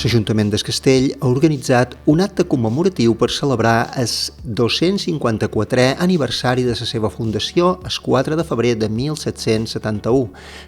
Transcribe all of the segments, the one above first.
L'Ajuntament del Castell ha organitzat un acte commemoratiu per celebrar el 254è aniversari de la seva fundació el 4 de febrer de 1771.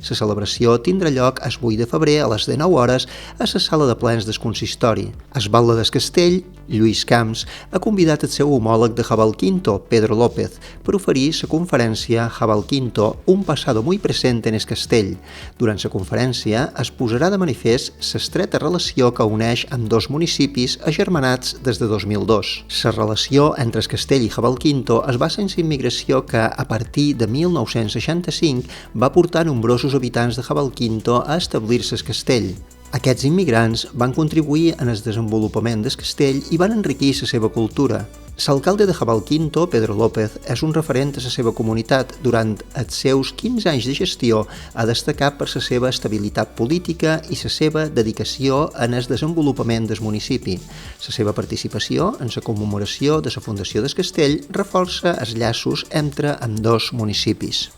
La celebració tindrà lloc el 8 de febrer a les 19 hores a la sala de plens del consistori. El batlle del Castell, Lluís Camps, ha convidat el seu homòleg de Jabalquinto, Pedro López, per oferir la conferència Jabalquinto, un passado muy presente en el Castell. Durant la conferència es posarà de manifest l'estreta relació que uneix amb dos municipis agermanats des de 2002. La relació entre el Castell i Jabalquinto es basa en la immigració que, a partir de 1965, va portar nombrosos habitants de Jabalquinto a establir-se al Castell. Aquests immigrants van contribuir en el desenvolupament del castell i van enriquir la seva cultura. L'alcalde de Jabalquinto, Pedro López, és un referent a la seva comunitat. Durant els seus 15 anys de gestió ha destacat per la seva estabilitat política i la seva dedicació en el desenvolupament del municipi. La seva participació en la commemoració de la fundació del castell reforça els llaços entre ambdós municipis.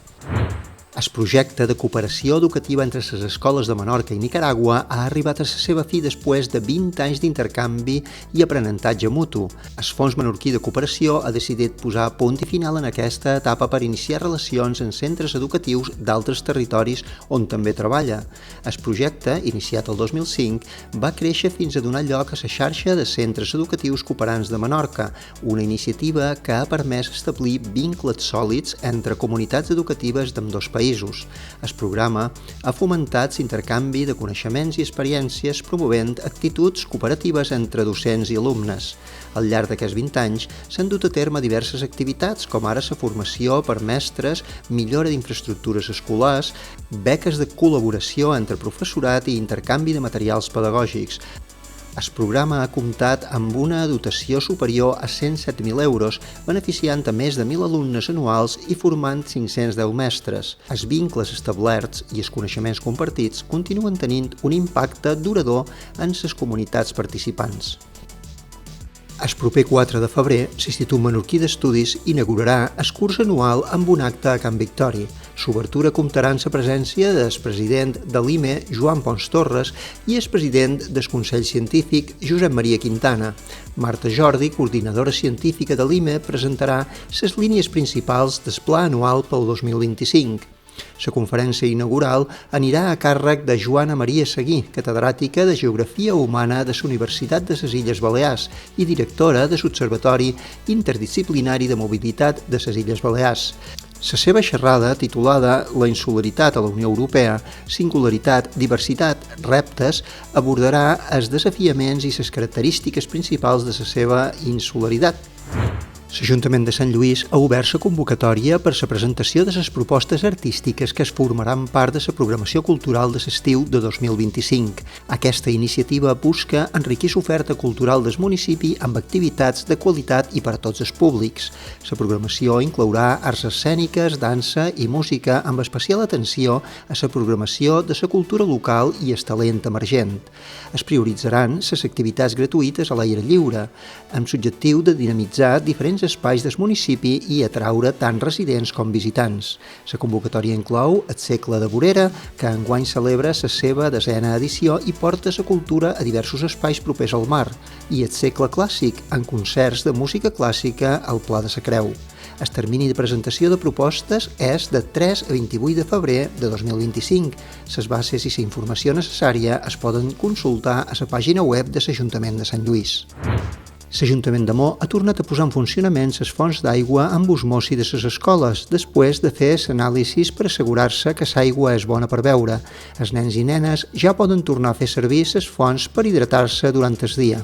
El projecte de cooperació educativa entre les escoles de Menorca i Nicaragua ha arribat a la seva fi després de 20 anys d'intercanvi i aprenentatge mutu. El Fons Menorquí de Cooperació ha decidit posar punt i final en aquesta etapa per iniciar relacions en centres educatius d'altres territoris on també treballa. El projecte, iniciat el 2005, va créixer fins a donar lloc a la xarxa de centres educatius cooperants de Menorca, una iniciativa que ha permès establir vincles sòlids entre comunitats educatives d'ambdós països. El programa ha fomentat l'intercanvi de coneixements i experiències promovent actituds cooperatives entre docents i alumnes. Al llarg d'aquests 20 anys s'han dut a terme diverses activitats, com ara la formació per mestres, millora d'infraestructures escolars, beques de col·laboració entre professorat i intercanvi de materials pedagògics. El programa ha comptat amb una dotació superior a 107.000 euros, beneficiant a més de 1.000 alumnes anuals i formant 510 mestres. Els vincles establerts i els coneixements compartits continuen tenint un impacte durador en les comunitats participants. El proper 4 de febrer, l'Institut Menorquí d'Estudis inaugurarà el curs anual amb un acte a Can Victori. L'obertura comptarà amb la presència del president de l'IME, Joan Pons Torres, i el president del Consell Científic, Josep Maria Quintana. Marta Jordi, coordinadora científica de l'IME, presentarà les línies principals del pla anual pel 2025. La conferència inaugural anirà a càrrec de Joana Maria Seguí, catedràtica de Geografia Humana de la Universitat de les Illes Balears i directora de l'Observatori Interdisciplinari de Mobilitat de les Illes Balears. La seva xerrada, titulada La insularitat a la Unió Europea, singularitat, diversitat, reptes, abordarà els desafiaments i les característiques principals de la seva insularitat. L'Ajuntament de Sant Lluís ha obert la convocatòria per la presentació de les propostes artístiques que es formaran part de la programació cultural de l'estiu de 2025. Aquesta iniciativa busca enriquir l'oferta cultural del municipi amb activitats de qualitat i per a tots els públics. La programació inclourà arts escèniques, dansa i música, amb especial atenció a la programació de la cultura local i el talent emergent. Es prioritzaran les activitats gratuïtes a l'aire lliure, amb l'objectiu de dinamitzar diferents espais del municipi i atraure tant residents com visitants. La convocatòria inclou el Segle de Vorera, que enguany celebra la seva 10a edició i porta la cultura a diversos espais propers al mar, i el Segle Clàssic, amb concerts de música clàssica al Pla de la Creu. El termini de presentació de propostes és de 3 a 28 de febrer de 2025. Les bases i la informació necessària es poden consultar a la pàgina web de l'Ajuntament de Sant Lluís. L'Ajuntament de Mo ha tornat a posar en funcionament les fonts d'aigua amb osmosi de les escoles, després de fer l'anàlisis per assegurar-se que l'aigua és bona per beure. Els nens i nenes ja poden tornar a fer servir les fonts per hidratar-se durant el dia.